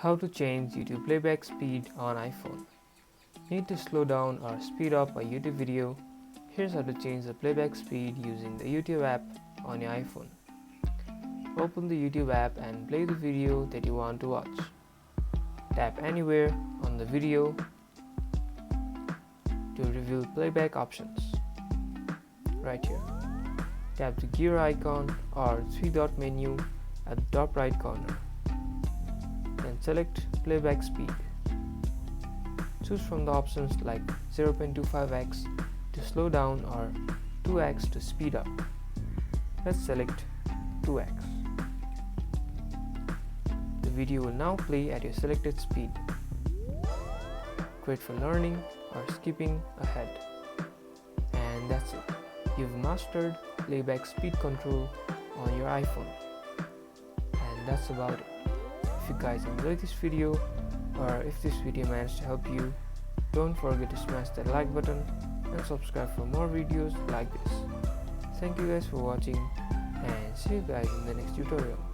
How to change YouTube playback speed on iPhone. Need to slow down or speed up a YouTube video? Here's how to change the playback speed using the YouTube app on your iPhone. Open the YouTube app and play the video that you want to watch. Tap anywhere on the video to reveal playback options. Right here. Tap the gear icon or three-dot menu at the top right corner. Then select playback speed. Choose from the options like 0.25x to slow down or 2x to speed up. Let's select 2x. The video will now play at your selected speed. Great for learning or skipping ahead. And that's it. You've mastered playback speed control on your iPhone. And that's about it. If you guys enjoyed this video or if this video managed to help you, don't forget to smash that like button and subscribe for more videos like this. Thank you guys for watching and see you guys in the next tutorial.